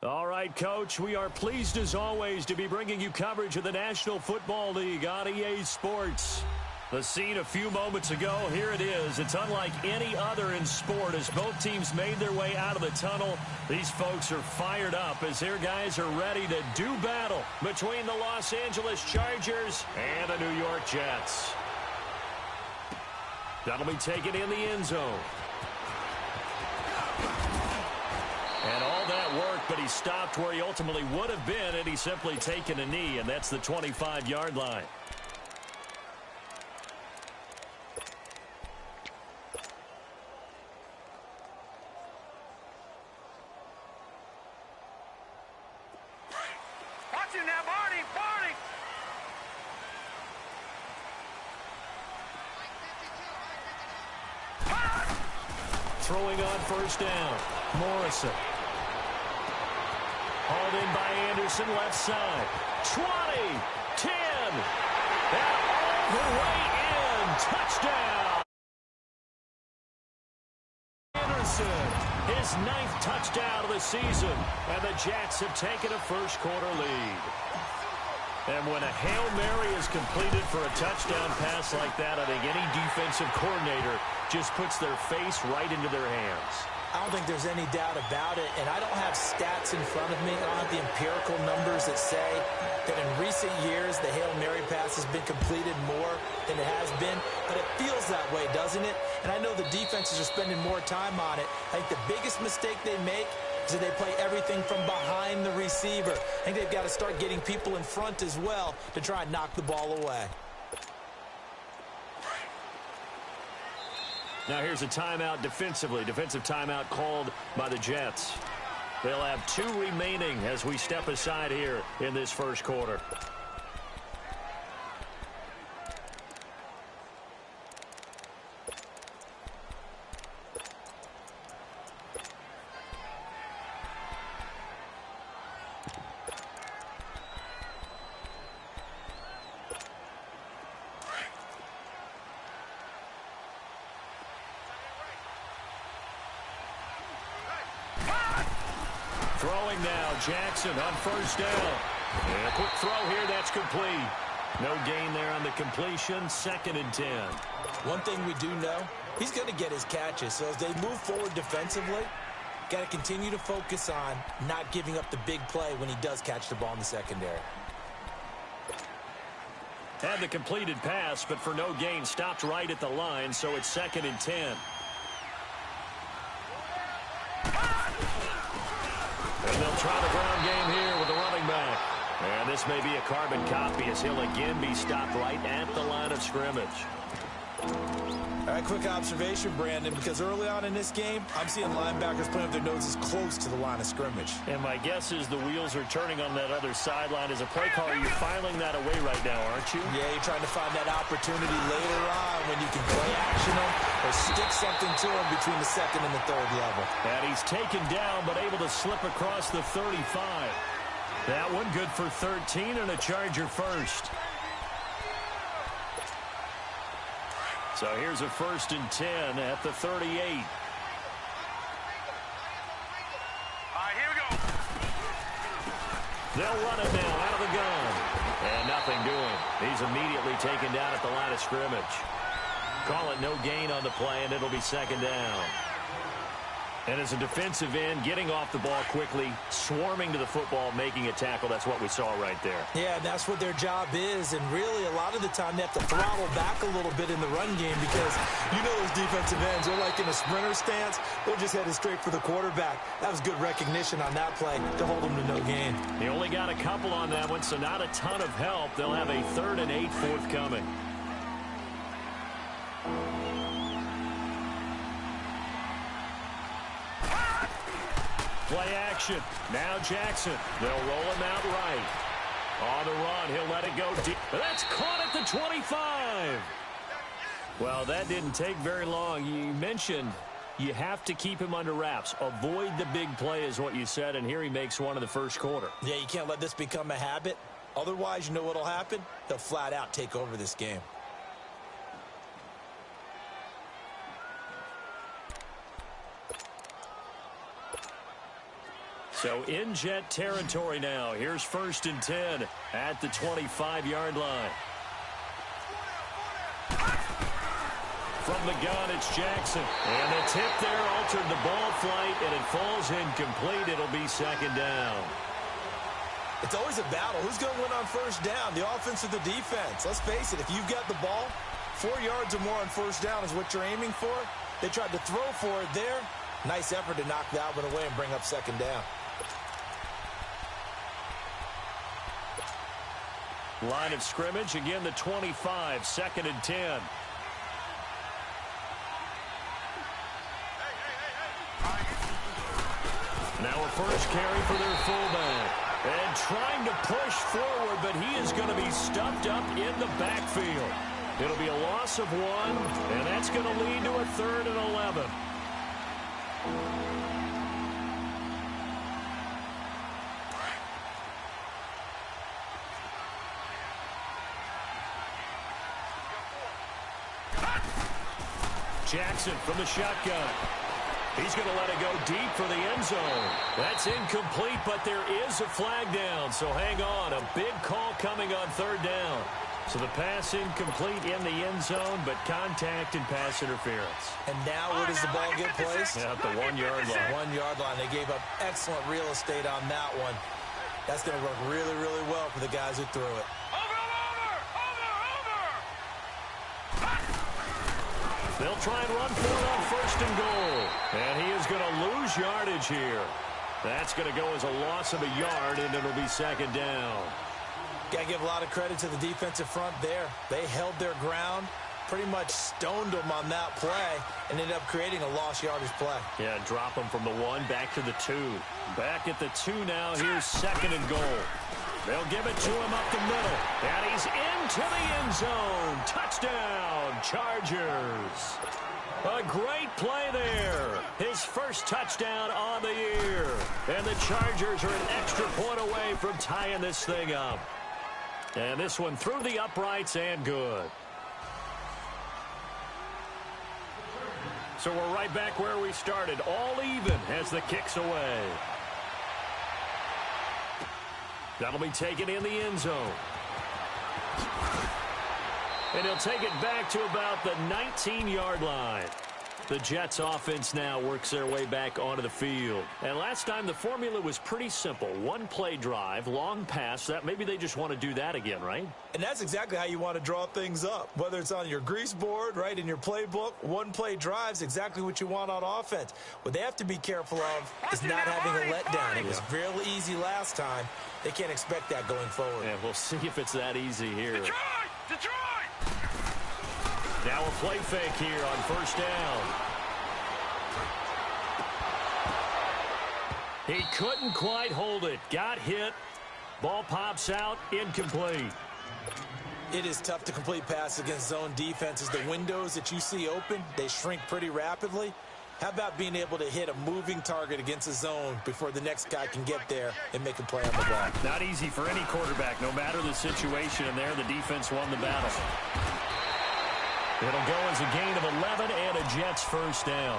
All right, Coach, we are pleased as always to be bringing you coverage of the National Football League on EA Sports. The scene a few moments ago, here it is. It's unlike any other in sport as both teams made their way out of the tunnel. These folks are fired up as their guys are ready to do battle between the Los Angeles Chargers and the New York Jets. That'll be taken in the end zone. And all that work, but he stopped where he ultimately would have been had he simply taken a knee, and that's the 25-yard line. Watch him now, Barney! Barney! Throwing on first down. Morrison. Hauled in by Anderson, left side. 20, 10, and all the way in. Touchdown. Anderson, his 9th touchdown of the season, and the Jets have taken a first-quarter lead. And when a Hail Mary is completed for a touchdown pass like that, I think any defensive coordinator just puts their face right into their hands. I don't think there's any doubt about it, and I don't have stats in front of me. I don't have the empirical numbers that say that in recent years the Hail Mary pass has been completed more than it has been, but it feels that way, doesn't it? And I know the defenses are spending more time on it. I think the biggest mistake they make is that they play everything from behind the receiver. I think they've got to start getting people in front as well to try and knock the ball away. Now here's a timeout defensively. Defensive timeout called by the Jets. They'll have 2 remaining as we step aside here in this first quarter. Throwing now, Jackson on first down. And a quick throw here, that's complete. No gain there on the completion, 2nd and 10. One thing we do know, he's going to get his catches. So as they move forward defensively, got to continue to focus on not giving up the big play when he does catch the ball in the secondary. Had the completed pass, but for no gain, stopped right at the line, so it's 2nd and 10. And they'll try the ground game here with the running back. And this may be a carbon copy as he'll again be stopped right at the line of scrimmage. All right, quick observation, Brandon, because early on in this game, I'm seeing linebackers putting up their noses close to the line of scrimmage. And my guess is the wheels are turning on that other sideline. As a play caller, you're filing that away right now, aren't you? Yeah, you're trying to find that opportunity later on when you can play action them or stick something to them between the 2nd and the 3rd level. And he's taken down but able to slip across the 35. That one good for 13 and a Charger first. So here's a 1st and 10 at the 38. All right, here we go. They'll run it now out of the gun. And nothing doing. He's immediately taken down at the line of scrimmage. Call it no gain on the play, and it'll be 2nd down. And as a defensive end, getting off the ball quickly, swarming to the football, making a tackle, that's what we saw right there. Yeah, that's what their job is, and really a lot of the time they have to throttle back a little bit in the run game because you know those defensive ends, they're like in a sprinter stance, they're just headed straight for the quarterback. That was good recognition on that play to hold them to no gain. He only got a couple on that one, so not a ton of help. They'll have a 3rd and 8 forthcoming. Play action. Now Jackson. They'll roll him out right. On the run, he'll let it go deep. That's caught at the 25. Well, that didn't take very long. You mentioned you have to keep him under wraps. Avoid the big play is what you said, and here he makes one in the first quarter. Yeah, you can't let this become a habit. Otherwise, you know what'll happen? They'll flat out take over this game. So in Jet territory now. Here's 1st and 10 at the 25-yard line. From the gun, it's Jackson. And the tip there altered the ball flight, and it falls incomplete. It'll be 2nd down. It's always a battle. Who's going to win on 1st down, the offense or the defense? Let's face it, if you've got the ball, 4 yards or more on 1st down is what you're aiming for. They tried to throw for it there. Nice effort to knock that one away and bring up 2nd down. Line of scrimmage, again the 25, 2nd and 10. Now a first carry for their fullback. And trying to push forward, but he is going to be stuffed up in the backfield. It'll be a loss of 1, and that's going to lead to a 3rd and 11. Jackson from the shotgun. He's going to let it go deep for the end zone. That's incomplete, but there is a flag down, so hang on. A big call coming on 3rd down. So the pass incomplete in the end zone, but contact and pass interference. And now where does the ball get placed? Yeah, at the 1-yard line. 1-yard line. They gave up excellent real estate on that one. That's going to work really, really well for the guys who threw it. They'll try and run for it on 1st and goal. And he is going to lose yardage here. That's going to go as a loss of a yard, and it'll be 2nd down. Got to give a lot of credit to the defensive front there. They held their ground, pretty much stoned them on that play, and ended up creating a lost yardage play. Yeah, drop them from the 1 back to the 2. Back at the 2 now. Here's 2nd and goal. They'll give it to him up the middle. And he's into the end zone. Touchdown, Chargers. A great play there. His first touchdown on the year. And the Chargers are an extra point away from tying this thing up. And this one through the uprights and good. So we're right back where we started. All even as the kick's away. That'll be taken in the end zone. And he'll take it back to about the 19-yard line. The Jets offense now works their way back onto the field. And last time the formula was pretty simple. 1-play drive, long pass. That maybe they just want to do that again, right? And that's exactly how you want to draw things up. Whether it's on your grease board, right, in your playbook, 1-play drive's exactly what you want on offense. What they have to be careful of is not having a letdown. It was real easy last time. They can't expect that going forward. Yeah, we'll see if it's that easy here. Detroit! Now a play fake here on 1st down. He couldn't quite hold it. Got hit. Ball pops out. Incomplete. It is tough to complete passes against zone defenses. The windows that you see open, they shrink pretty rapidly. How about being able to hit a moving target against a zone before the next guy can get there and make a play on the ball? Not easy for any quarterback, no matter the situation. And there, the defense won the battle. It'll go as a gain of 11 and a Jets 1st down.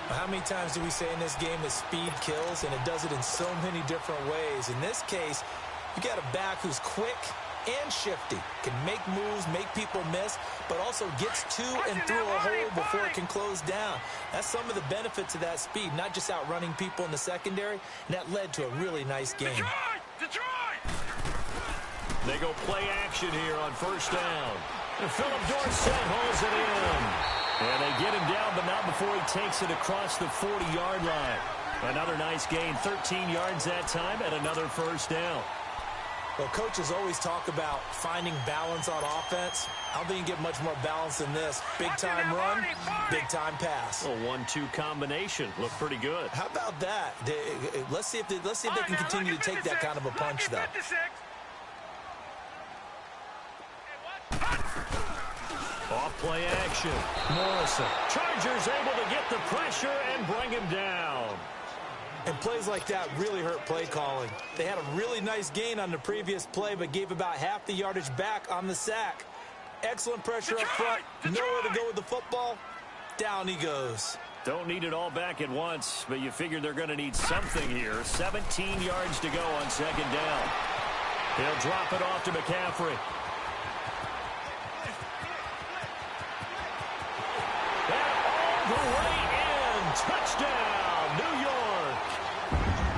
How many times do we say in this game that speed kills, and it does it in so many different ways? In this case, you got a back who's quick and shifty, can make moves, make people miss, but also gets to and through a hole before it can close down. That's some of the benefits of that speed, not just outrunning people in the secondary, and that led to a really nice game. Detroit! They go play action here on 1st down. And Philip Dorsett holds it in. And they get him down, but not before he takes it across the 40-yard line. Another nice gain, 13 yards that time, and another 1st down. Well, coaches always talk about finding balance on offense. I don't think you get much more balance than this. Big-time run, big-time pass. A 1-2 combination. Looked pretty good. How about that? Let's see if they can continue to take that kind of a punch, though. Off play action. Morrison. Chargers able to get the pressure and bring him down. And plays like that really hurt play calling. They had a really nice gain on the previous play, but gave about half the yardage back on the sack. Excellent pressure up front. Nowhere to go with the football. Down he goes. Don't need it all back at once, but you figure they're going to need something here. 17 yards to go on second down. He'll drop it off to McCaffrey. And all the way in. Touchdown, New York.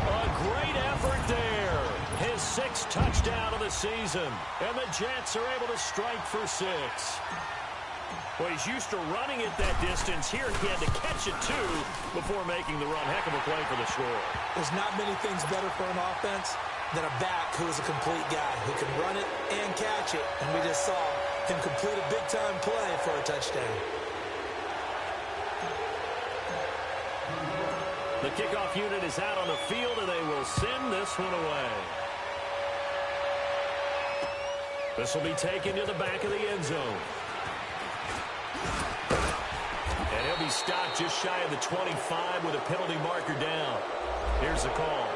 A great effort there. His 6th touchdown of the season. And the Jets are able to strike for 6. Well, he's used to running it that distance. Here he had to catch it, too, before making the run. Heck of a play for the score. There's not many things better for an offense than a back who is a complete guy who can run it and catch it. And we just saw him complete a big-time play for a touchdown. The kickoff unit is out on the field, and they will send this one away. This will be taken to the back of the end zone. And he'll be stopped just shy of the 25 with a penalty marker down. Here's the call.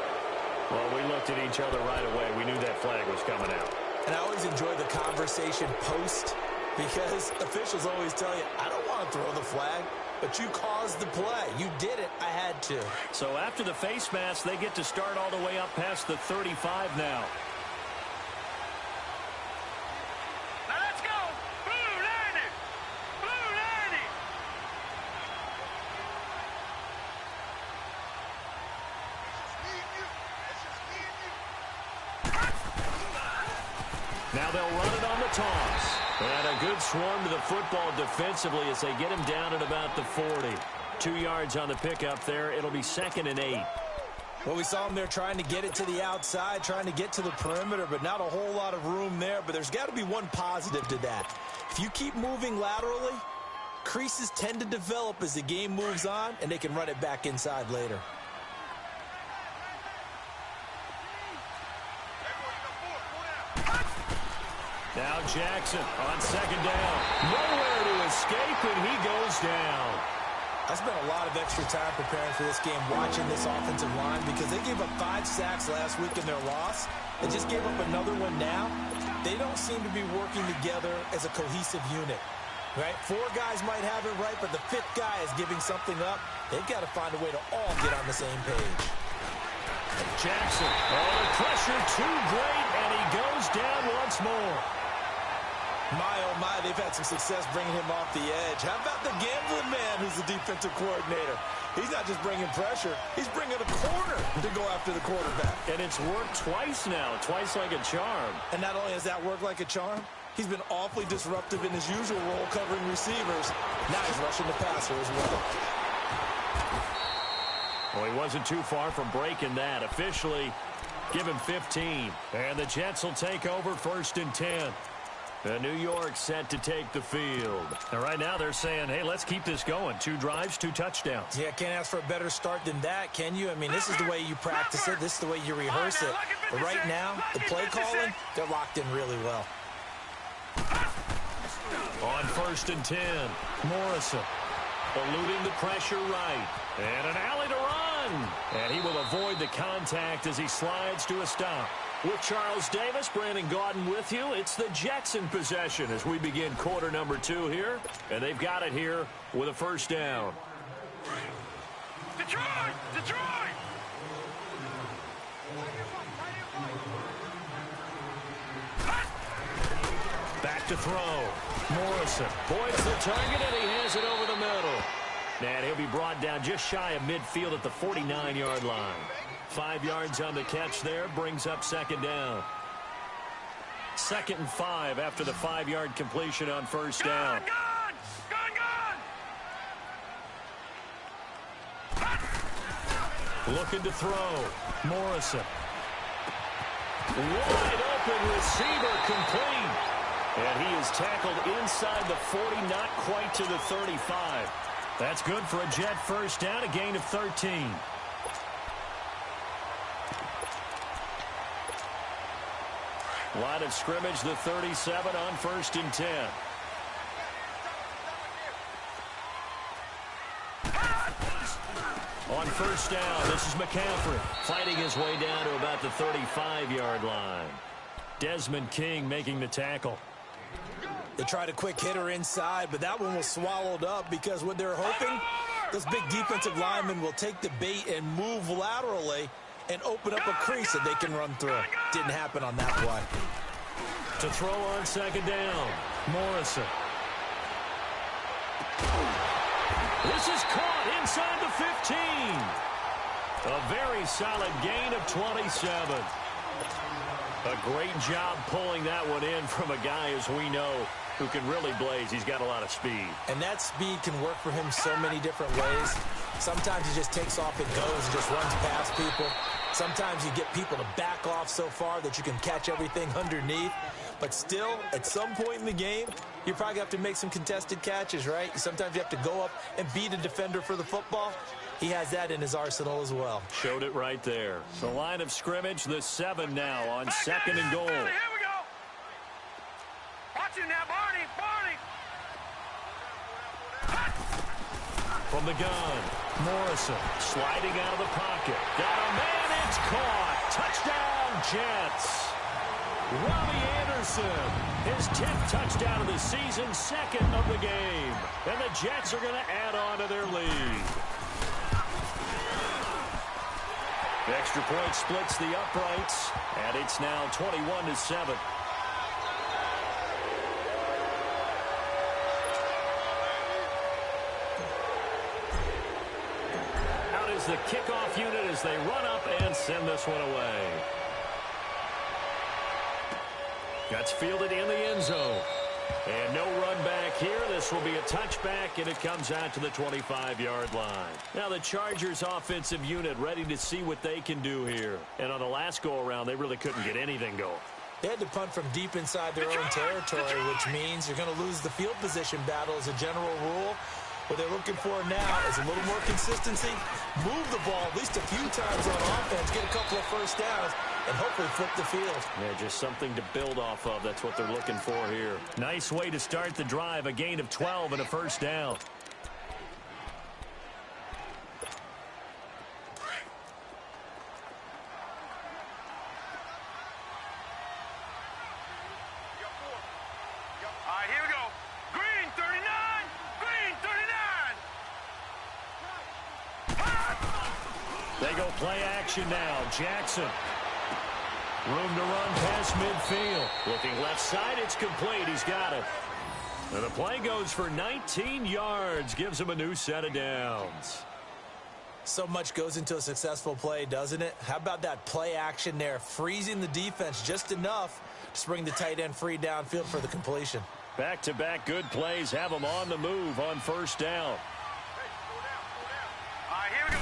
Well, we looked at each other right away. We knew that flag was coming out. And I always enjoy the conversation post because officials always tell you, I don't want to throw the flag, but you caused the play. You did it. I had to. So after the face mask, they get to start all the way up past the 35 now. Now they'll run it on the toss. And a good swarm to the football defensively as they get him down at about the 40. 2 yards on the pickup there. It'll be 2nd and 8. Well, we saw him there trying to get it to the outside, trying to get to the perimeter, but not a whole lot of room there. But there's got to be one positive to that. If you keep moving laterally, creases tend to develop as the game moves on, and they can run it back inside later. Now Jackson on second down. Nowhere to escape, and he goes down. I spent a lot of extra time preparing for this game, watching this offensive line, because they gave up 5 sacks last week in their loss. They just gave up another one now. They don't seem to be working together as a cohesive unit. Right? 4 guys might have it right, but the 5th guy is giving something up. They've got to find a way to all get on the same page. Jackson, the pressure too great, and he goes down once more. My, oh my, they've had some success bringing him off the edge. How about the gambling man who's the defensive coordinator? He's not just bringing pressure, he's bringing a corner to go after the quarterback. And it's worked twice now, twice like a charm. And not only has that worked like a charm, he's been awfully disruptive in his usual role covering receivers. Now he's rushing the passer as well. Well, he wasn't too far from breaking that. Officially, give him 15. And the Jets will take over 1st and 10. New York set to take the field. And right now they're saying, hey, let's keep this going. 2 drives, 2 touchdowns. Yeah, can't ask for a better start than that, can you? I mean, this is the way you practice it. This is the way you rehearse it. But right now, the play calling, they're locked in really well. On 1st and 10, Morrison eluding the pressure right. And an alley to run. And he will avoid the contact as he slides to a stop. With Charles Davis, Brandon Gaudin with you. It's the Jets in possession as we begin quarter number 2 here. And they've got it here with a 1st down. Detroit! Detroit! Back to throw. Morrison points the target, and he has it over the middle. And he'll be brought down just shy of midfield at the 49-yard line. 5 yards on the catch there, brings up 2nd down. 2nd and 5 after the 5-yard completion on 1st down. Looking to throw. Morrison. Wide open receiver complete. And he is tackled inside the 40, not quite to the 35. That's good for a Jet 1st down, a gain of 13. Line of scrimmage, the 37 on 1st and 10. On 1st down, this is McCaffrey fighting his way down to about the 35-yard line. Desmond King making the tackle. They tried a quick hitter inside, but that one was swallowed up because what they're hoping Those big defensive linemen will take the bait and move laterally and open up a crease that they can run through. Didn't happen on that play. To throw on second down, Morrison. This is caught inside the 15. A very solid gain of 27. A great job pulling that one in from a guy, as we know, who can really blaze. He's got a lot of speed. And that speed can work for him so many different ways. Sometimes he just takes off and goes and just runs past people. Sometimes you get people to back off so far that you can catch everything underneath. But still, at some point in the game, you probably have to make some contested catches, right? Sometimes you have to go up and beat a defender for the football. He has that in his arsenal as well. Showed it right there. The line of scrimmage, the 7 now on second and goal. Here we go. Watch him now, Barney. From the gun, Morrison sliding out of the pocket. Got a man, it's caught. Touchdown, Jets. Robbie Anderson, his 10th touchdown of the season, 2nd of the game. And the Jets are going to add on to their lead. The extra point splits the uprights, and it's now 21-7. Out is the kickoff unit as they run up and send this one away. That's fielded in the end zone. And no run back here. This will be a touchback, and it comes out to the 25-yard line. Now the Chargers offensive unit ready to see what they can do here. And on the last go-around, they really couldn't get anything going. They had to punt from deep inside their own territory, which means you're going to lose the field position battle as a general rule. What they're looking for now is a little more consistency, move the ball at least a few times on offense, get a couple of first downs, and hopefully flip the field. Yeah, just something to build off of. That's what they're looking for here. Nice way to start the drive, a gain of 12 and a first down. All right, here we go. Green 39. Green 39. They go play action now. Jackson. Room to run past midfield. Looking left side, it's complete. He's got it. And the play goes for 19 yards. Gives him a new set of downs. So much goes into a successful play, doesn't it? How about that play action there? Freezing the defense just enough to bring the tight end free downfield for the completion. Back-to-back good plays have them on the move on first down. All right, here we go.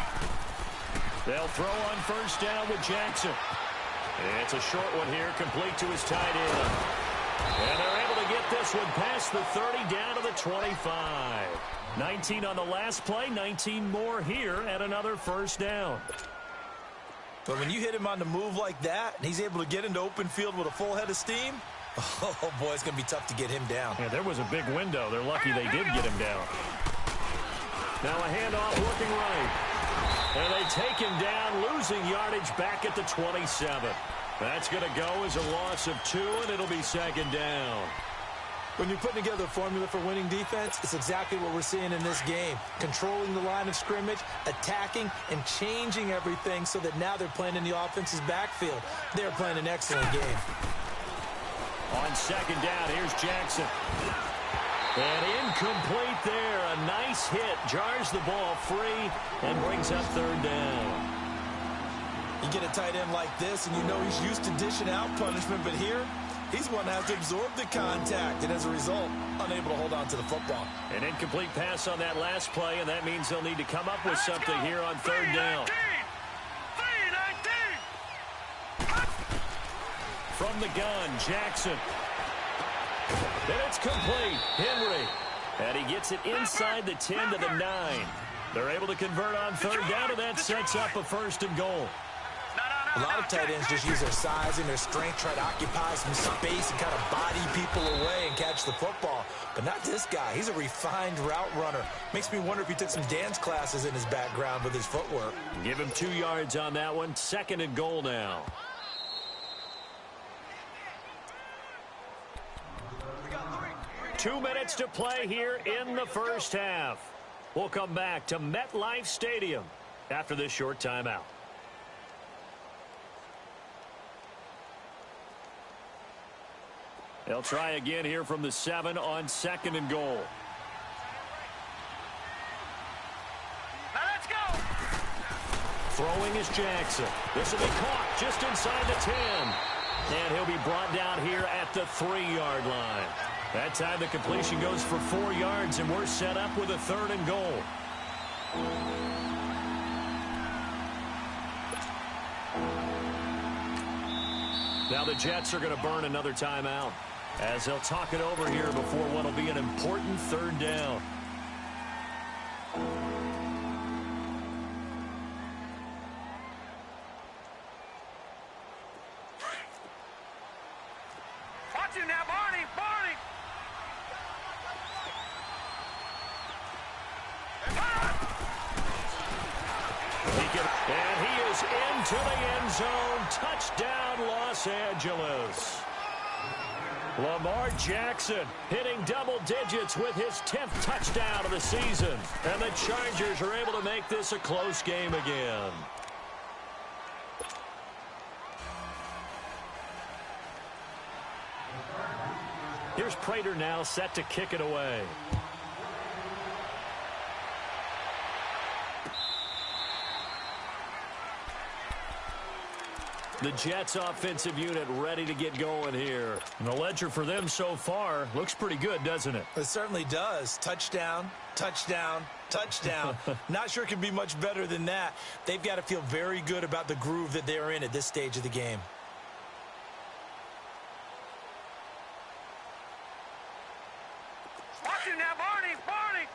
They'll throw on first down with Jackson. It's a short one here, complete to his tight end. And they're able to get this one past the 30 down to the 25. 19 on the last play, 19 more here at another first down. But when you hit him on the move like that, and he's able to get into open field with a full head of steam, oh boy, it's going to be tough to get him down. Yeah, there was a big window. They're lucky they did get him down. Now a handoff looking right. And they take him down, losing yardage back at the 27. That's going to go as a loss of 2, and it'll be second down. When you're putting together a formula for winning defense, it's exactly what we're seeing in this game. Controlling the line of scrimmage, attacking, and changing everything so that now they're playing in the offense's backfield. They're playing an excellent game. On second down, here's Jackson. And incomplete there. A nice hit. Jars the ball free and brings up third down. You get a tight end like this, and you know he's used to dishing out punishment, but here, he's one that has to absorb the contact, and as a result, unable to hold on to the football. An incomplete pass on that last play, and that means they'll need to come up with something here on third down. 3-19. From the gun, Jackson. And it's complete. Henry. And he gets it inside the 10 to the 9. They're able to convert on third down, and that sets up a first and goal. A lot of tight ends just use their size and their strength, try to occupy some space and kind of body people away and catch the football. But not this guy. He's a refined route runner. Makes me wonder if he took some dance classes in his background with his footwork. Give him 2 yards on that one. Second and goal now. Two minutes to play here in the first half. We'll come back to MetLife Stadium after this short timeout. They'll try again here from the 7 on 2nd and goal. Now let's go. Throwing is Jackson. This will be caught just inside the 10. And he'll be brought down here at the 3-yard line. That time the completion goes for 4 yards, and we're set up with a 3rd and goal. Now the Jets are going to burn another timeout as they'll talk it over here before what will be an important 3rd down. Watch him now, Barney. Barney. And he is into the end zone. Touchdown, Los Angeles. Lamar Jackson hitting double digits with his 10th touchdown of the season. And the Chargers are able to make this a close game again. Here's Prater now set to kick it away. The Jets offensive unit ready to get going here. And the ledger for them so far looks pretty good, doesn't it? It certainly does. Touchdown, touchdown, touchdown. Not sure it can be much better than that. They've got to feel very good about the groove that they're in at this stage of the game. Watch him now, Barney. Barney.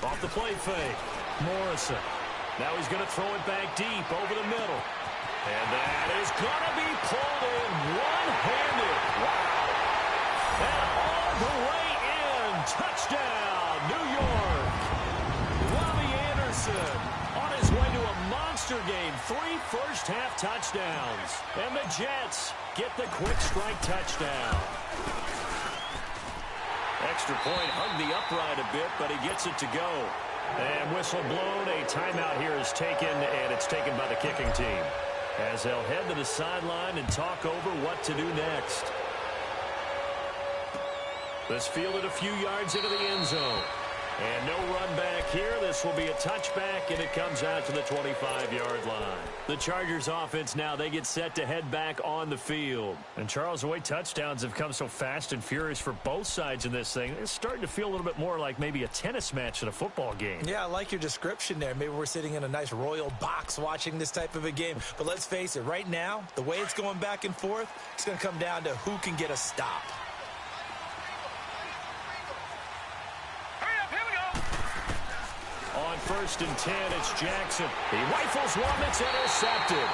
Off the play fake. Morrison. Now he's going to throw it back deep over the middle. And that is going to be pulled in one-handed. Wow. And all the way in. Touchdown, New York. Robbie Anderson on his way to a monster game. 3 first-half touchdowns. And the Jets get the quick strike touchdown. Extra point hugged the upright a bit, but he gets it to go. And whistle blown, a timeout here is taken, and it's taken by the kicking team, as they'll head to the sideline and talk over what to do next. This fielded a few yards into the end zone. And no run back here. This will be a touchback, and it comes out to the 25-yard line. The Chargers offense now, they get set to head back on the field. And Charles, the way touchdowns have come so fast and furious for both sides in this thing, it's starting to feel a little bit more like maybe a tennis match than a football game. Yeah, I like your description there. Maybe we're sitting in a nice royal box watching this type of a game. But let's face it, right now, the way it's going back and forth, it's going to come down to who can get a stop. On 1st and 10, it's Jackson. He rifles one that's intercepted.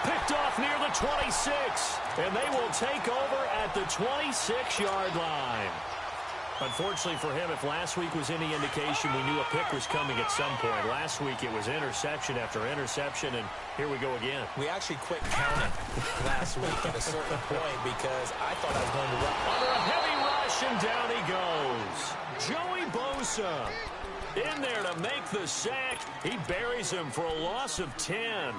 Picked off near the 26. And they will take over at the 26-yard line. Unfortunately for him, if last week was any indication, we knew a pick was coming at some point. Last week it was interception after interception, and here we go again. We actually quit counting last week at a certain point because I thought I was going to run. Under a heavy rush, and down he goes. Joey Bosa in there to make the sack. He buries him for a loss of 10.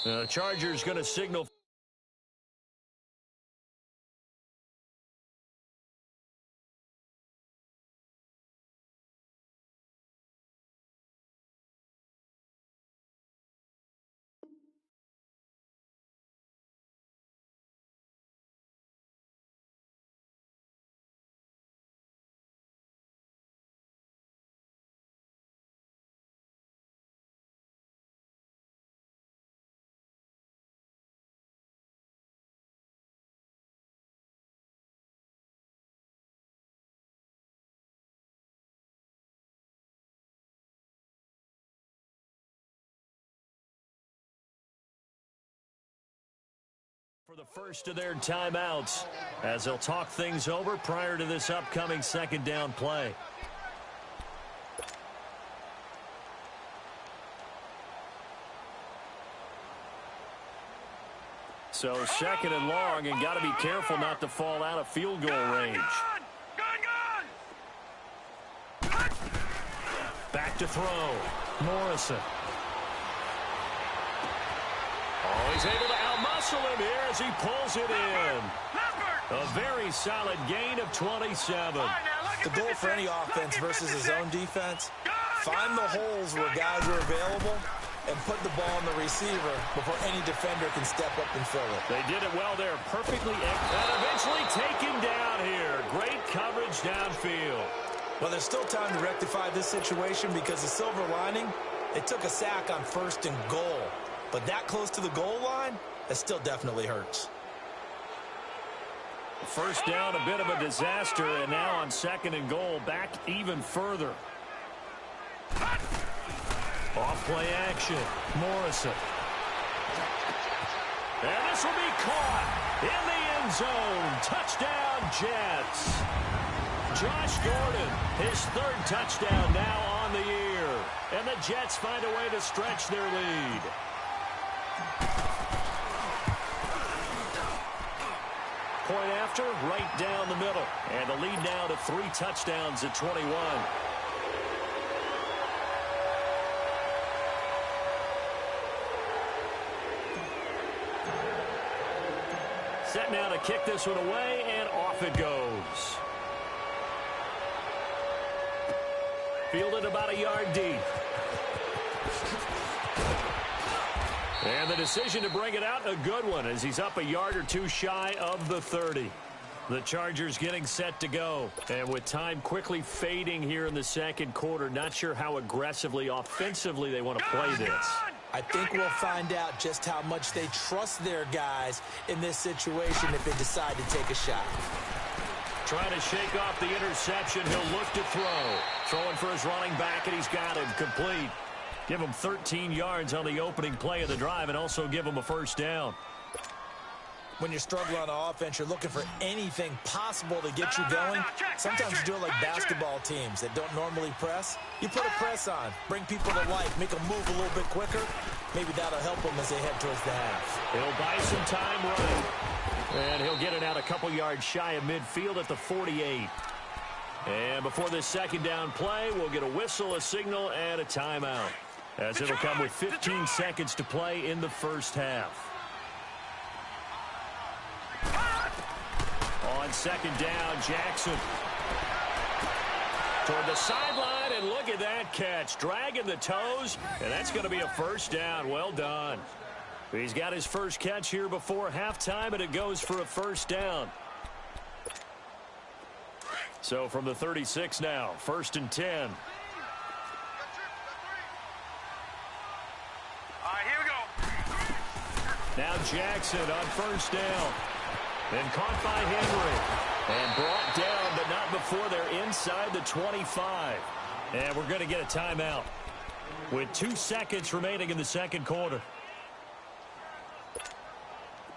The Chargers going to signal the first of their timeouts as they'll talk things over prior to this upcoming second down play. So second and long, and got to be careful not to fall out of field goal range. Back to throw. Morrison. Oh, he's able to outmuscle him here as he pulls it in. A very solid gain of 27. The goal for any offense versus his own defense, find the holes where guys are available and put the ball on the receiver before any defender can step up and fill it. They did it well there, perfectly, and eventually taken down here. Great coverage downfield. Well, there's still time to rectify this situation because the silver lining, it took a sack on 1st and goal. But that close to the goal line, that still definitely hurts. First down, a bit of a disaster, and now on 2nd and goal, back even further. Off-play action, Morrison. And this will be caught in the end zone. Touchdown, Jets. Josh Gordon, his 3rd touchdown now on the year. And the Jets find a way to stretch their lead. Point after, right down the middle. And the lead now to 3 touchdowns at 21. Set now to kick this one away, and off it goes. Fielded about a yard deep. And the decision to bring it out, a good one, as he's up a yard or 2 shy of the 30. The Chargers getting set to go. And with time quickly fading here in the second quarter, not sure how aggressively, offensively they want to play this. I think we'll find out just how much they trust their guys in this situation if they decide to take a shot. Trying to shake off the interception. He'll look to throw. Throwing for his running back, and he's got him complete. Give him 13 yards on the opening play of the drive and also give him a first down. When you're struggling on offense, you're looking for anything possible to get you going. Sometimes you do it like basketball teams that don't normally press. You put a press on, bring people to life, make them move a little bit quicker. Maybe that'll help them as they head towards the half. He'll buy some time running. And he'll get it out a couple yards shy of midfield at the 48. And before this second down play, we'll get a whistle, a signal, and a timeout, as it'll come with 15 seconds to play in the first half. On second down, Jackson toward the sideline, and look at that catch. Dragging the toes, and that's going to be a first down. Well done. He's got his first catch here before halftime, and it goes for a first down. So from the 36 now, 1st and 10. All right, here we go. Now Jackson on first down. Then caught by Henry. And brought down, but not before they're inside the 25. And we're going to get a timeout with 2 seconds remaining in the second quarter.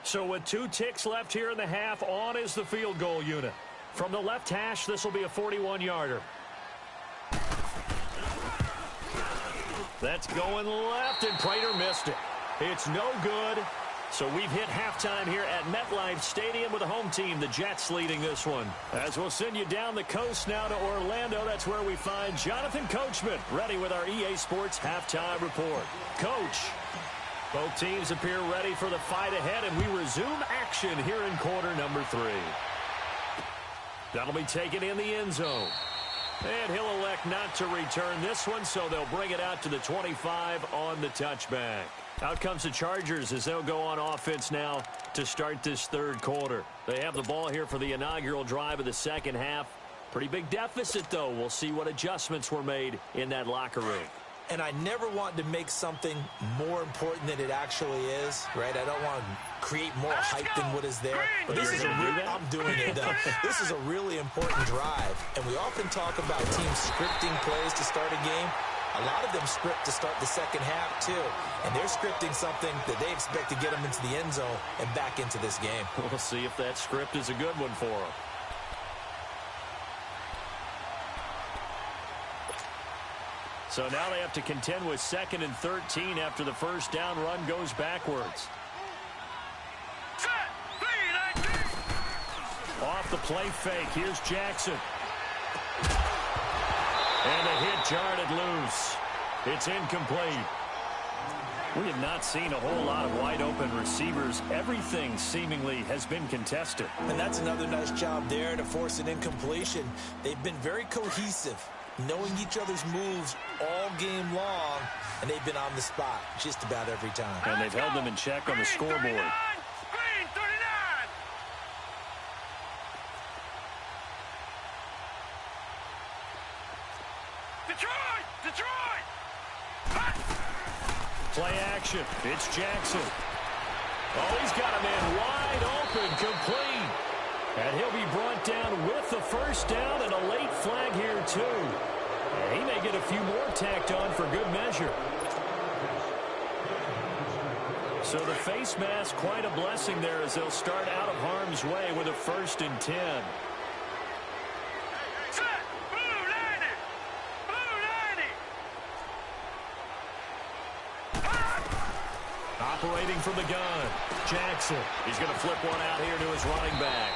So with 2 ticks left here in the half, on is the field goal unit. From the left hash, this will be a 41-yarder. That's going left, and Prater missed it. It's no good. So we've hit halftime here at MetLife Stadium with the home team, the Jets, leading this one. As we'll send you down the coast now to Orlando, that's where we find Jonathan Coachman, ready with our EA Sports halftime report. Coach, both teams appear ready for the fight ahead, and we resume action here in quarter number 3. That'll be taken in the end zone. And he'll elect not to return this one, so they'll bring it out to the 25 on the touchback. Out comes the Chargers as they'll go on offense now to start this third quarter. They have the ball here for the inaugural drive of the second half. Pretty big deficit, though. We'll see what adjustments were made in that locker room. And I never want to make something more important than it actually is, right? I don't want to create more hype than what is there. But this is I'm doing it, though. This is a really important drive. And we often talk about teams scripting plays to start a game. A A lot of them script to start the second half, too. And they're scripting something that they expect to get them into the end zone and back into this game. We'll see if that script is a good one for them. So now they have to contend with 2nd and 13 after the first down run goes backwards. Off the play fake, here's Jackson. And the hit jarred loose. It's incomplete. We have not seen a whole lot of wide-open receivers. Everything seemingly has been contested. And that's another nice job there to force an incompletion. They've been very cohesive, knowing each other's moves all game long, and they've been on the spot just about every time. And they've held them in check on the scoreboard. Detroit! Play action. It's Jackson. Oh, he's got a man wide open, complete. And he'll be brought down with the first down and a late flag here, too. And he may get a few more tacked on for good measure. So the face mask, quite a blessing there as they'll start out of harm's way with a 1st and 10. Operating from the gun, Jackson. He's going to flip one out here to his running back.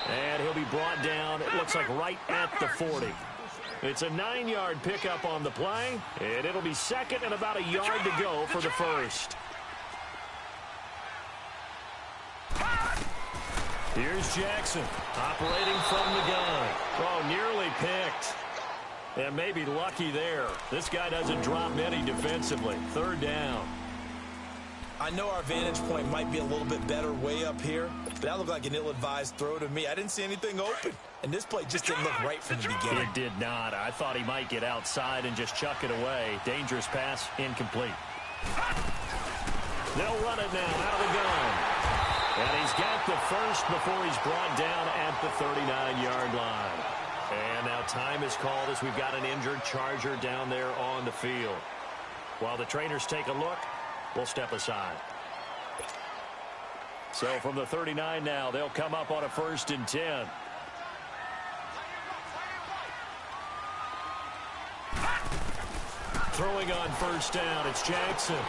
And he'll be brought down, it looks like right at the 40. It's a 9-yard pickup on the play, and it'll be 2nd and about a yard to go for the first. Here's Jackson, operating from the gun. Oh, nearly picked. And maybe lucky there. This guy doesn't drop many defensively. 3rd down. I know our vantage point might be a little bit better way up here, but that looked like an ill-advised throw to me. I didn't see anything open, and this play just didn't look right from the beginning. It did not. I thought he might get outside and just chuck it away. Dangerous pass, incomplete. They'll run it now out of the gun. And he's got the first before he's brought down at the 39-yard line. And now time is called as we've got an injured Charger down there on the field. While the trainers take a look, we'll step aside. So from the 39 now, they'll come up on a 1st and 10. Throwing on 1st down, it's Jackson.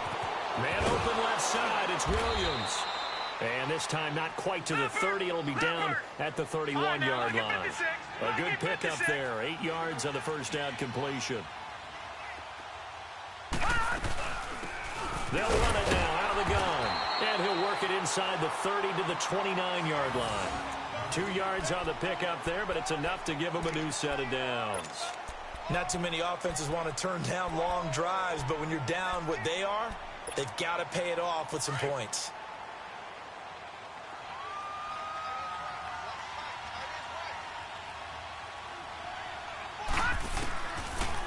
Man open left side, it's Williams. And this time not quite to the 30. It'll be down at the 31-yard line. A good pickup there. 8 yards on the first down completion. They'll run it now out of the gun. And he'll work it inside the 30 to the 29-yard line. 2 yards on the pickup there, but it's enough to give him a new set of downs. Not too many offenses want to turn down long drives, but when you're down what they are, they've got to pay it off with some points.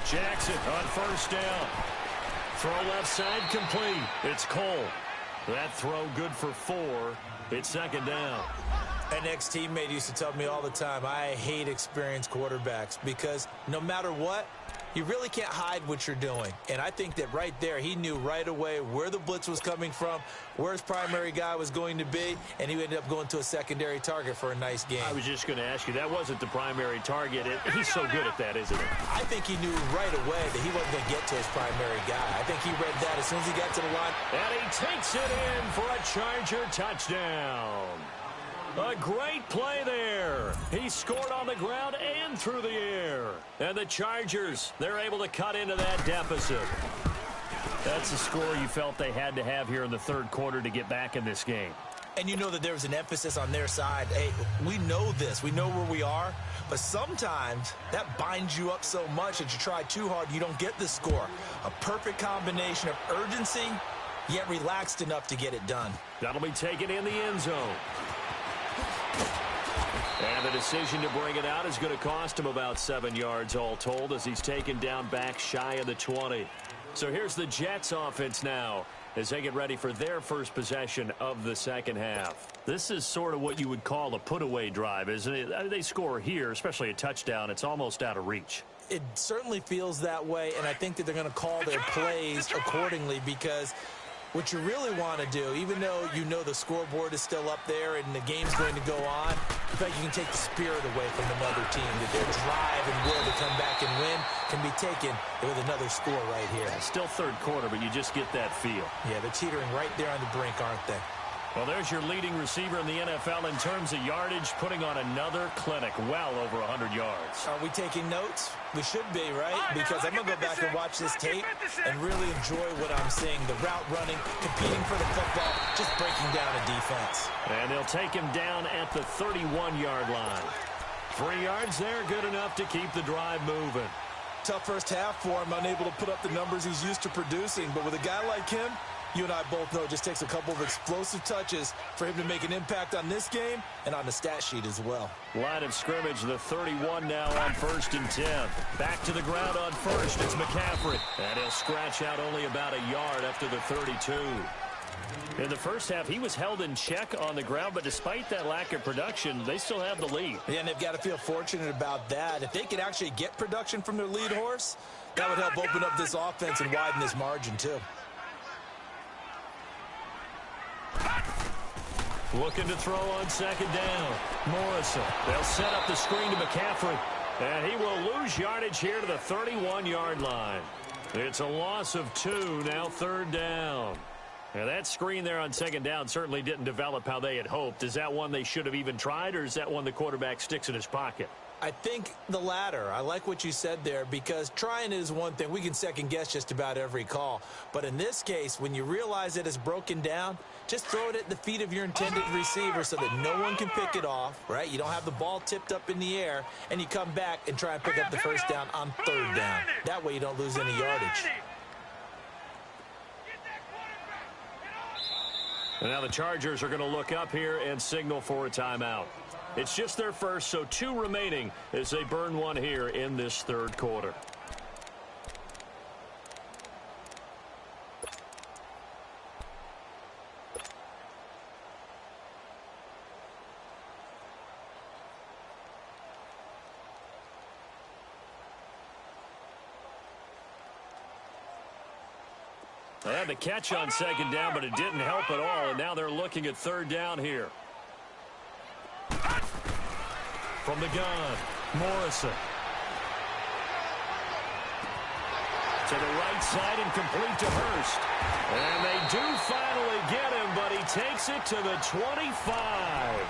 Jackson on 1st down. Throw left side complete. It's Cole. That throw good for 4. It's 2nd down. An ex-teammate used to tell me all the time, I hate experienced quarterbacks because no matter what, you really can't hide what you're doing. And I think that right there, he knew right away where the blitz was coming from, where his primary guy was going to be, and he ended up going to a secondary target for a nice game. I was just going to ask you, that wasn't the primary target. He's so good at that, isn't he? I think he knew right away that he wasn't going to get to his primary guy. I think he read that as soon as he got to the line. And he takes it in for a Charger touchdown. A great play there. He scored on the ground and through the air. And the Chargers, they're able to cut into that deficit. That's the score you felt they had to have here in the 3rd quarter to get back in this game. And you know that there was an emphasis on their side. Hey, we know this. We know where we are. But sometimes that binds you up so much that you try too hard, you don't get the score. A perfect combination of urgency, yet relaxed enough to get it done. That'll be taken in the end zone. And the decision to bring it out is going to cost him about 7 yards all told as he's taken down back shy of the 20. So here's the Jets offense now as they get ready for their first possession of the second half. This is sort of what you would call a put-away drive, isn't it? They score here, especially a touchdown. It's almost out of reach. It certainly feels that way, and I think that they're going to call their plays accordingly, because what you really want to do, even though you know the scoreboard is still up there and the game's going to go on, in fact, you can take the spirit away from another team, that their drive and will to come back and win can be taken with another score right here. Still third quarter, but you just get that feel. Yeah, they're teetering right there on the brink, aren't they? Well, there's your leading receiver in the NFL in terms of yardage, putting on another clinic, well over 100 yards. Are we taking notes? We should be, right? Because I'm going to go back and watch this tape and really enjoy what I'm seeing. The route running, competing for the football, just breaking down a defense. And they'll take him down at the 31-yard line. 3 yards there, good enough to keep the drive moving. Tough first half for him, unable to put up the numbers he's used to producing. But with a guy like him, you and I both know it just takes a couple of explosive touches for him to make an impact on this game and on the stat sheet as well. Line of scrimmage, the 31 now on 1st and 10. Back to the ground on first. It's McCaffrey. And he'll scratch out only about a yard after the 32. In the first half, he was held in check on the ground, but despite that lack of production, they still have the lead. Yeah, and they've got to feel fortunate about that. If they could actually get production from their lead horse, that would help open up this offense and widen this margin too. Looking to throw on 2nd down. Morrison. They'll set up the screen to McCaffrey. And he will lose yardage here to the 31-yard line. It's a loss of 2, now 3rd down. Now that screen there on 2nd down certainly didn't develop how they had hoped. Is that one they should have even tried, or is that one the quarterback sticks in his pocket? I think the latter. I like what you said there, because trying is one thing. We can second-guess just about every call. But in this case, when you realize that it's broken down, just throw it at the feet of your intended receiver so that no one can pick it off, right? You don't have the ball tipped up in the air, and you come back and try and pick up the first down on 3rd down. That way you don't lose any yardage. And now the Chargers are going to look up here and signal for a timeout. It's just their first, so 2 remaining as they burn one here in this 3rd quarter. They had the catch on 2nd down, but it didn't help at all, and now they're looking at 3rd down here. From the gun, Morrison. To the right side and complete to Hurst. And they do finally get him, but he takes it to the 25.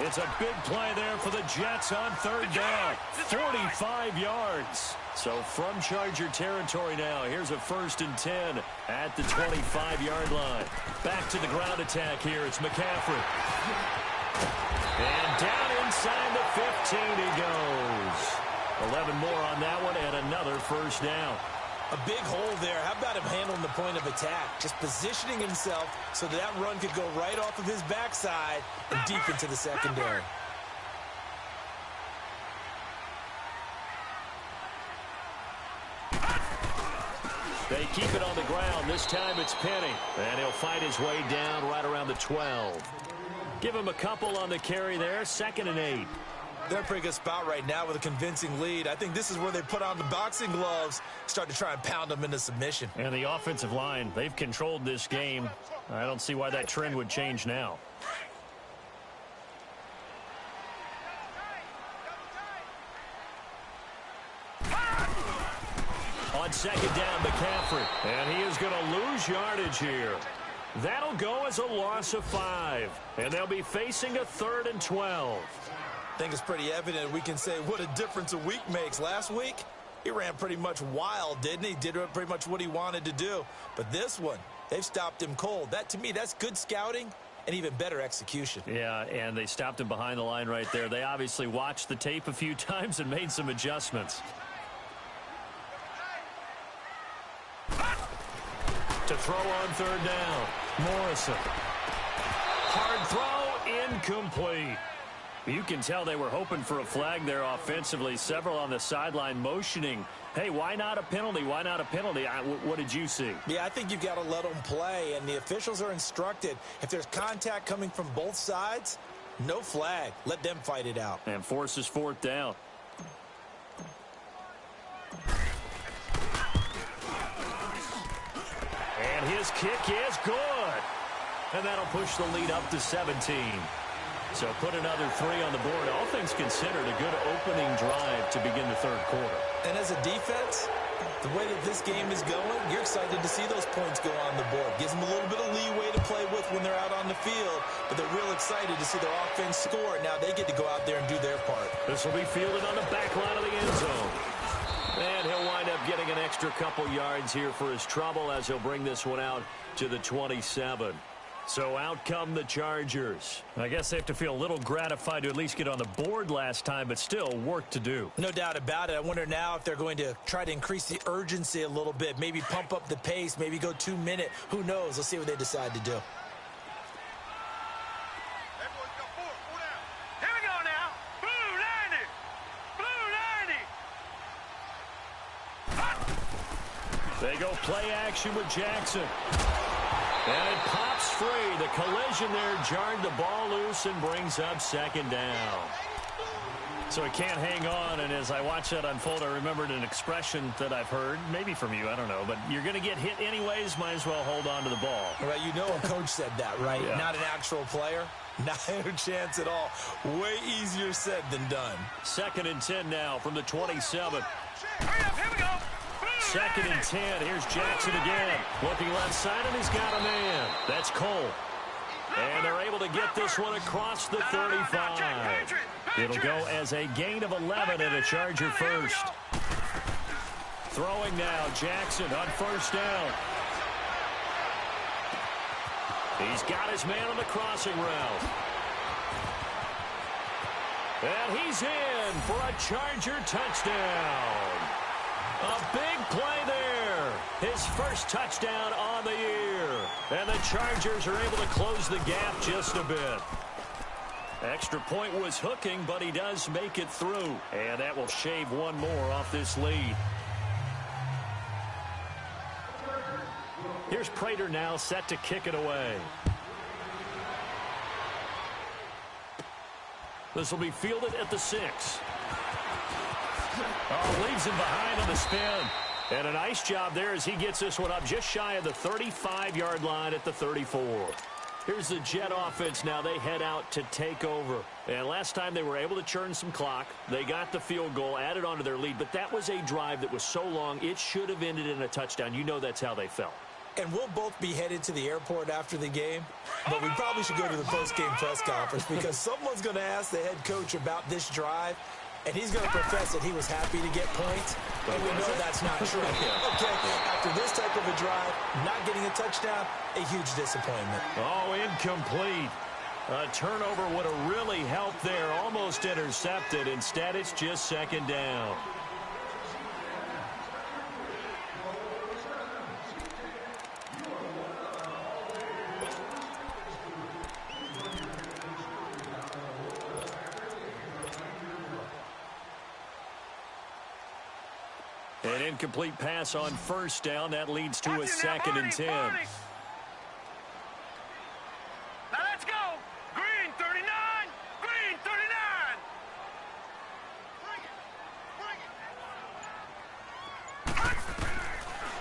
It's a big play there for the Jets on 3rd down. 45 yards. So from Charger territory now, here's a 1st and 10 at the 25-yard line. Back to the ground attack here. It's McCaffrey. And down inside the 15 he goes. 11 more on that one and another 1st down. A big hole there. How about him handling the point of attack? Just positioning himself so that run could go right off of his backside and deep into the secondary. They keep it on the ground. This time it's Penny. And he'll fight his way down right around the 12. Give him a couple on the carry there. 2nd and 8. They're in a pretty good spot right now with a convincing lead. I think this is where they put on the boxing gloves, start to try and pound them into submission. And the offensive line, they've controlled this game. I don't see why that trend would change now. On 2nd down, McCaffrey. And he is going to lose yardage here. That'll go as a loss of 5. And they'll be facing a 3rd and 12. I think it's pretty evident we can say what a difference a week makes. Last week, he ran pretty much wild, didn't he? Did pretty much what he wanted to do. But this one, they've stopped him cold. That, to me, that's good scouting and even better execution. Yeah, and they stopped him behind the line right there. They obviously watched the tape a few times and made some adjustments. To throw on 3rd down, Morrison. Hard throw, incomplete. You can tell they were hoping for a flag there offensively. Several on the sideline motioning, hey, why not a penalty? Why not a penalty? What did you see? Yeah, I think you've got to let them play, and the officials are instructed. If there's contact coming from both sides, no flag. Let them fight it out. And forces 4th down. his kick is good. And that'll push the lead up to 17. So put another 3 on the board. All things considered, a good opening drive to begin the third quarter. And as a defense, the way that this game is going, you're excited to see those points go on the board. Gives them a little bit of leeway to play with when they're out on the field, but they're real excited to see their offense score. Now they get to go out there and do their part. This will be fielded on the back line of the end zone. And he'll wind up getting an extra couple yards here for his trouble as he'll bring this one out to the 27. So out come the Chargers. I guess they have to feel a little gratified to at least get on the board last time, but still work to do. No doubt about it. I wonder now if they're going to try to increase the urgency a little bit, maybe pump up the pace, maybe go 2-minute. Who knows? Let's see what they decide to do. They go play action with Jackson. And it pops free. The collision there jarred the ball loose and brings up second down. So he can't hang on, and as I watch that unfold, I remembered an expression that I've heard, maybe from you, I don't know, but you're going to get hit anyways, might as well hold on to the ball. All right, you know a coach said that, right? Yeah. Not an actual player. Not a chance at all. Way easier said than done. 2nd and 10 now from the 27. Hurry up, here we go. 2nd and 10. Here's Jackson again. Looking left side, and he's got a man. That's Cole. And they're able to get this one across the 35. It'll go as a gain of 11 and a Charger first. Throwing now, Jackson on first down. He's got his man on the crossing route. And he's in for a Charger touchdown. A big play there. His first touchdown on the year. And the Chargers are able to close the gap just a bit. Extra point was hooking, but he does make it through. And that will shave one more off this lead. Here's Prater now set to kick it away. This will be fielded at the 6. Oh, leaves him behind on the spin. And a nice job there as he gets this one up just shy of the 35-yard line at the 34. Here's the Jet offense now. They head out to take over. And last time they were able to churn some clock. They got the field goal, added on to their lead. But that was a drive that was so long, it should have ended in a touchdown. You know that's how they felt. And we'll both be headed to the airport after the game, but we probably should go to the post-game press conference because someone's going to ask the head coach about this drive, and he's going to profess that he was happy to get points, and we know that's not true. Okay, after this type of a drive, not getting a touchdown, a huge disappointment. Oh, incomplete. A turnover would have really helped there, almost intercepted. Instead, it's just second down. An incomplete pass on first down. That leads to a 2nd and 10. Now let's go. Green 39. Green 39.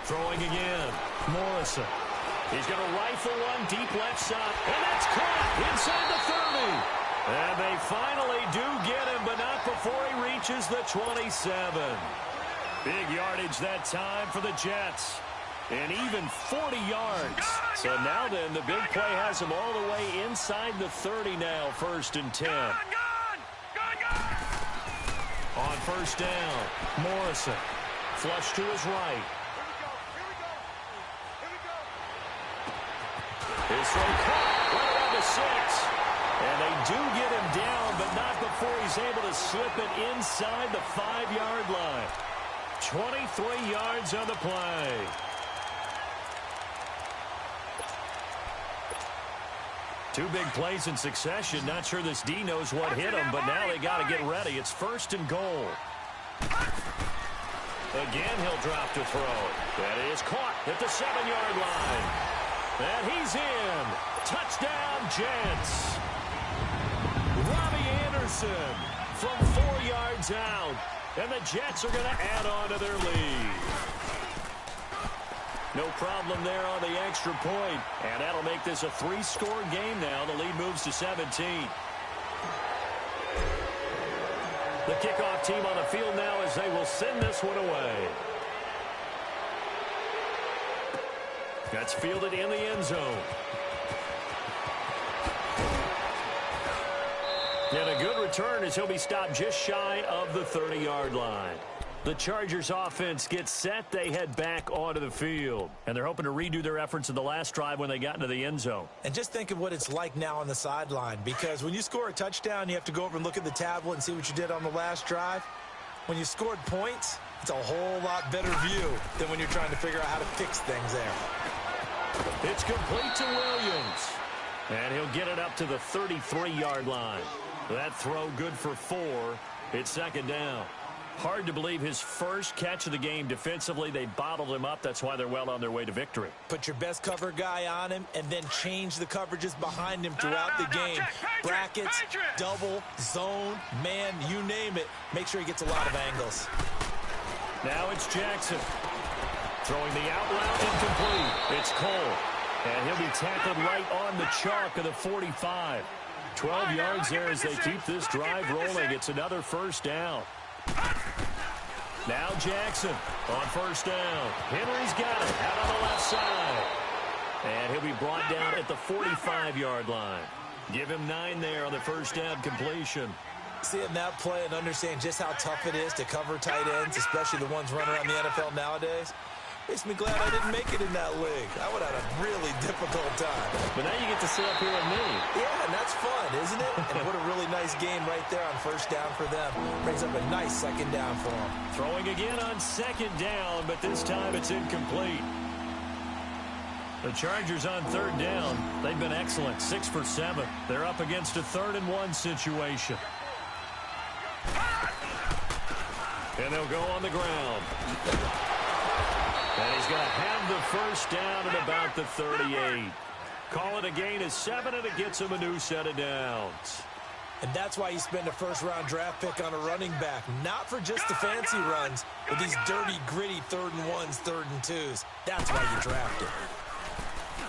Throwing again. Morrison. He's going to rifle one deep left side. And that's caught inside the 30. And they finally do get him, but not before he reaches the 27. Big yardage that time for the Jets. And even 40 yards. So now then, the big play has him all the way inside the 30 now, 1st and 10. On first down, Morrison. Flush to his right. His throw caught right around the 6. And they do get him down, but not before he's able to slip it inside the 5-yard line. 23 yards on the play. Two big plays in succession. Not sure this D knows what hit him, but now they got to get ready. It's 1st and goal. Again, he'll drop to throw. That is caught at the 7-yard line. And he's in. Touchdown, Jets. Robbie Anderson from 4 yards out. And the Jets are going to add on to their lead. No problem there on the extra point. And that'll make this a 3-score game now. The lead moves to 17. The kickoff team on the field now as they will send this one away. That's fielded in the end zone. And a good return as he'll be stopped just shy of the 30-yard line. The Chargers offense gets set. They head back onto the field. And they're hoping to redo their efforts in the last drive when they got into the end zone. And just think of what it's like now on the sideline. Because when you score a touchdown, you have to go over and look at the tablet and see what you did on the last drive. When you scored points, it's a whole lot better view than when you're trying to figure out how to fix things there. It's complete to Williams. And he'll get it up to the 33-yard line. That throw good for 4. It's second down. Hard to believe his first catch of the game defensively. They bottled him up. That's why they're well on their way to victory. Put your best cover guy on him and then change the coverages behind him throughout the game. Brackets, double, zone, man, you name it. Make sure he gets a lot of angles. Now it's Jackson. Throwing the out route incomplete. It's Cole. And he'll be tackled right on the chalk of the 45. 12 yards there as they keep this drive rolling. It's another first down. Now Jackson on first down. Henry's got it out on the left side. And he'll be brought down at the 45-yard line. Give him 9 there on the first down completion. Seeing that play and understand just how tough it is to cover tight ends, especially the ones running around the NFL nowadays, makes me glad I didn't make it in that league. I would have had a really difficult time. But now you get to sit up here with me. Yeah, and that's fun, isn't it? And what a really nice game right there on first down for them. Brings up a nice second down for them. Throwing again on second down, but this time it's incomplete. The Chargers on third down. They've been excellent, 6 for 7. They're up against a 3rd-and-1 situation. And they'll go on the ground. And he's going to have the first down at about the 38. Call it a gain of 7, and it gets him a new set of downs. And that's why you spend a first-round draft pick on a running back. Not for just the fancy runs, but these dirty, gritty 3rd-and-1s, 3rd-and-2s. That's why you draft it.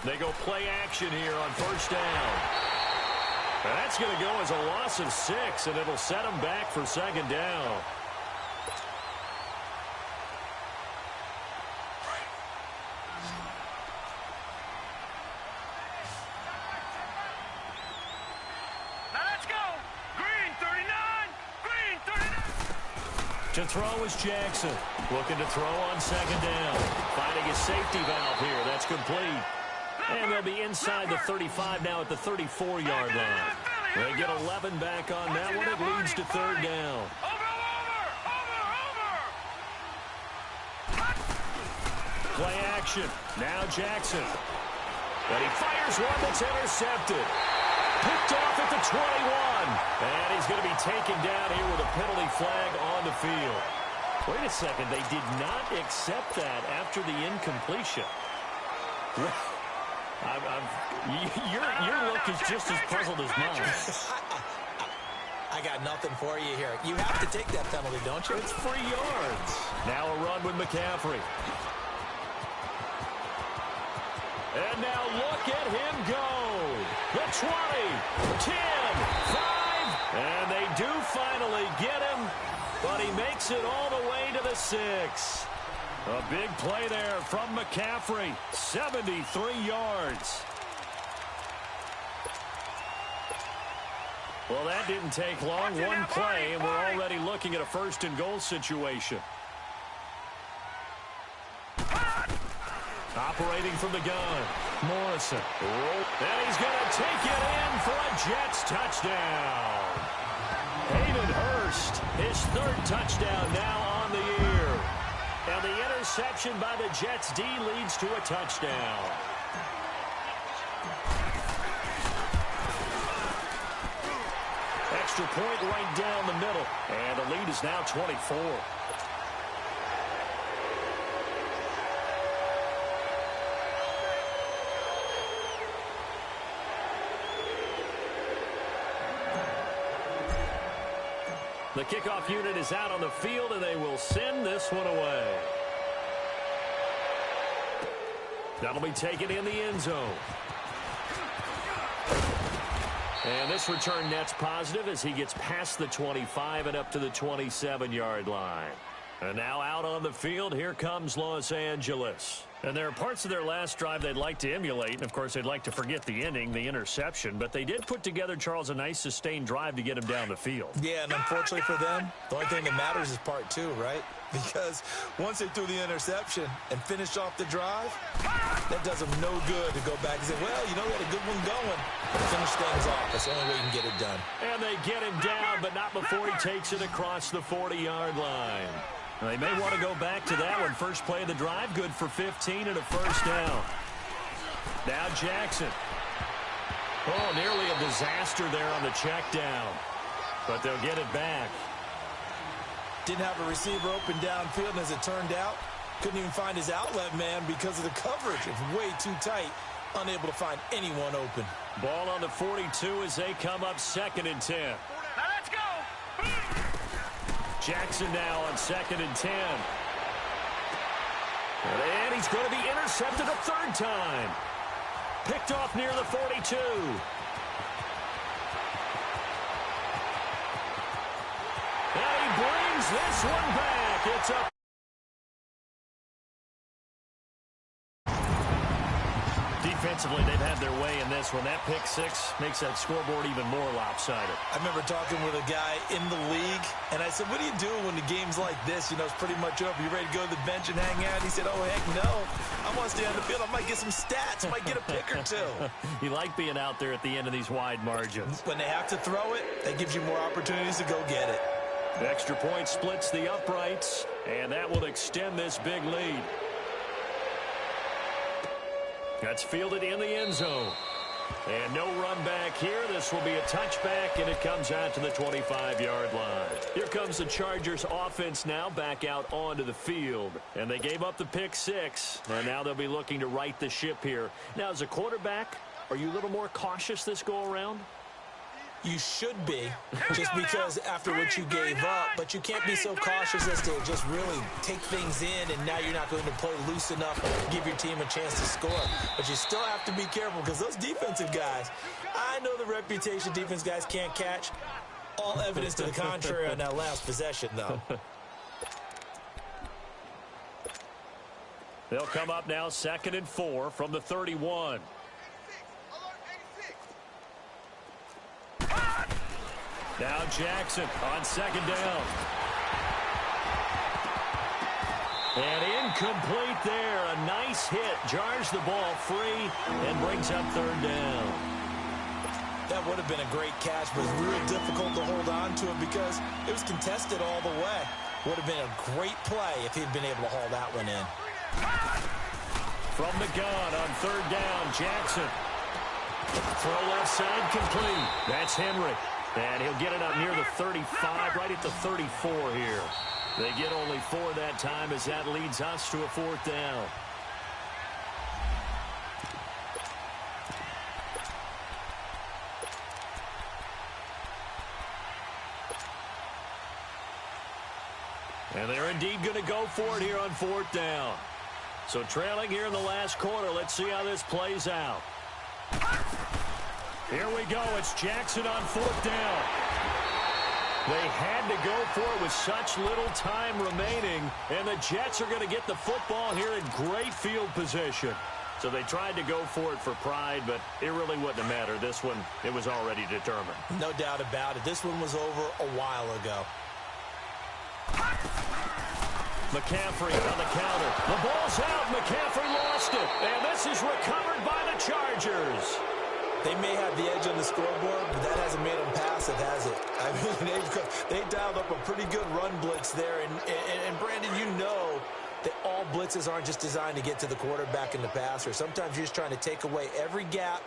They go play action here on first down. And that's going to go as a loss of 6, and it'll set them back for second down. To throw is Jackson. Looking to throw on second down. Finding a safety valve here. That's complete. And they'll be inside the 35 now at the 34-yard line. They get 11 back on that one. It leads to third down. Play action. Now Jackson. And he fires one that's intercepted. Picked off at the 21. And he's going to be taken down here with a penalty flag on the field. Wait a second. They did not accept that after the incompletion. Your look is just as puzzled as mine. I got nothing for you here. You have to take that penalty, don't you? It's 3 yards. Now a run with McCaffrey. And now look at him go. The 20, 10, 5, and they do finally get him, but he makes it all the way to the 6. A big play there from McCaffrey, 73 yards. Well, that didn't take long. One play, and we're already looking at a 1st-and-goal situation. Operating from the gun, Morrison. And he's going to take it in for a Jets touchdown. Hayden Hurst, his 3rd touchdown now on the year. And the interception by the Jets D leads to a touchdown. Extra point right down the middle. And the lead is now 24. The kickoff unit is out on the field, and they will send this one away. That'll be taken in the end zone. And this return net's positive as he gets past the 25 and up to the 27-yard line. And now out on the field, here comes Los Angeles. And there are parts of their last drive they'd like to emulate. And, of course, they'd like to forget the ending, the interception. But they did put together, Charles, a nice sustained drive to get him down the field. Yeah, and unfortunately for them, the only thing that matters is part two, right? Because once they threw the interception and finished off the drive, that does them no good to go back and say, well, you know, we had a good one going. Finish things off. That's the only way you can get it done. And they get him down, but not before he takes it across the 40-yard line. They may want to go back to that one. First play of the drive, good for 15 and a first down. Now Jackson. Oh, nearly a disaster there on the check down. But they'll get it back. Didn't have a receiver open downfield, and as it turned out, couldn't even find his outlet man because of the coverage. It's way too tight, unable to find anyone open. Ball on the 42 as they come up 2nd and 10. Now let's go. Jackson now on 2nd and 10. And he's going to be intercepted a third time. Picked off near the 42. And he brings this one back. It's up. Defensively, they've had their way in this one. That pick six makes that scoreboard even more lopsided. I remember talking with a guy in the league, and I said, what do you do when the game's like this? You know, it's pretty much over. You ready to go to the bench and hang out? He said, oh, heck no. I want to stay on the field. I might get some stats. I might get a pick or two. You like being out there at the end of these wide margins. When they have to throw it, that gives you more opportunities to go get it. The extra point splits the uprights, and that will extend this big lead. That's fielded in the end zone. And no run back here. This will be a touchback, and it comes out to the 25-yard line. Here comes the Chargers offense now back out onto the field. And they gave up the pick six, and now they'll be looking to right the ship here. Now, as a quarterback, are you a little more cautious this go-around? You should be, just because after what you gave up, but you can't be so cautious as to just really take things in, and now you're not going to play loose enough to give your team a chance to score. But you still have to be careful because those defensive guys, I know the reputation defense guys can't catch. All evidence to the contrary on that last possession, though. They'll come up now 2nd and 4 from the 31. Now Jackson on 2nd down. And incomplete there. A nice hit. Jars the ball free and brings up 3rd down. That would have been a great catch, but it was real difficult to hold on to it because it was contested all the way. Would have been a great play if he'd been able to haul that one in. From the gun on 3rd down, Jackson. Throw left side complete. That's Henry. And he'll get it up near the 35, right at the 34 here. They get only 4 that time as that leads us to a 4th down. And they're indeed going to go for it here on 4th down. So trailing here in the last quarter. Let's see how this plays out. Here we go. It's Jackson on 4th down. They had to go for it with such little time remaining, and the Jets are going to get the football here in great field position. So they tried to go for it for pride, but it really wouldn't have mattered. This one, it was already determined. No doubt about it. This one was over a while ago. McCaffrey on the counter. The ball's out. McCaffrey lost it. And this is recovered by the Chargers. They may have the edge on the scoreboard, but that hasn't made them passive, has it? I mean, they dialed up a pretty good run blitz there. And Brandon, you know that all blitzes aren't just designed to get to the quarterback and the passer. Sometimes you're just trying to take away every gap,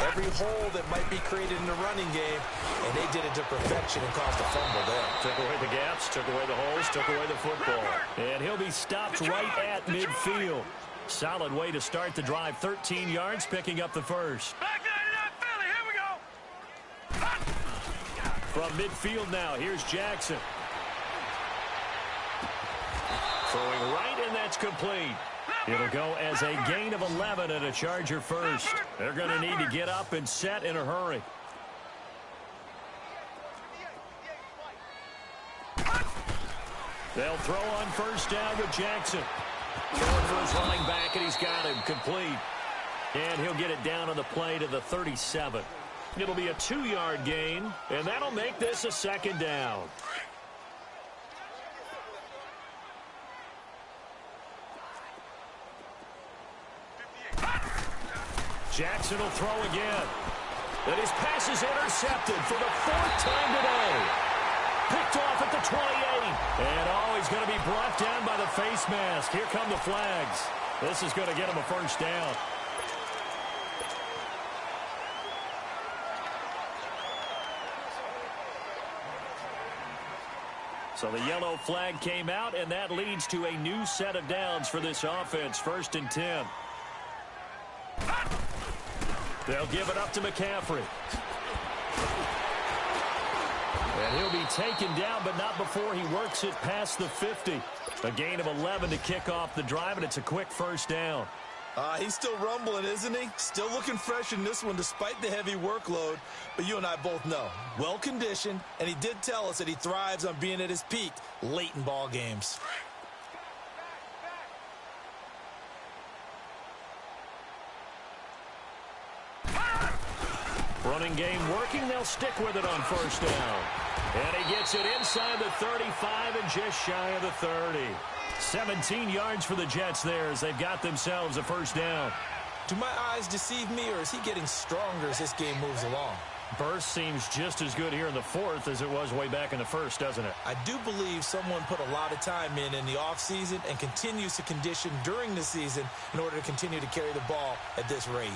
every hole that might be created in the running game, and they did it to perfection and caused a fumble there. Took away the gaps, took away the holes, took away the football. And he'll be stopped right at midfield. Solid way to start the drive. 13 yards, picking up the first. Here we go. From midfield now, here's Jackson. Throwing right, and that's complete. It'll go as a gain of 11 and a Charger first. They're going to need to get up and set in a hurry. They'll throw on first down with Jackson. Going for his running back, and he's got him complete. And he'll get it down on the play to the 37. It'll be a 2-yard gain, and that'll make this a second down. Jackson will throw again. And his pass is intercepted for the 4th time today. Picked off at the 28. And he's going to be brought down by the face mask. Here come the flags. This is going to get him a first down. So the yellow flag came out, and that leads to a new set of downs for this offense. 1st and 10. They'll give it up to McCaffrey. And he'll be taken down, but not before he works it past the 50. A gain of 11 to kick off the drive, and it's a quick first down. He's still rumbling, isn't he? Still looking fresh in this one despite the heavy workload. But you and I both know, well-conditioned, and he did tell us that he thrives on being at his peak late in ball games. Running game working. They'll stick with it on first down. And he gets it inside the 35 and just shy of the 30. 17 yards for the Jets there as they've got themselves a first down. Do my eyes deceive me, or is he getting stronger as this game moves along? Burst seems just as good here in the 4th as it was way back in the 1st, doesn't it? I do believe someone put a lot of time in the offseason and continues to condition during the season in order to continue to carry the ball at this rate.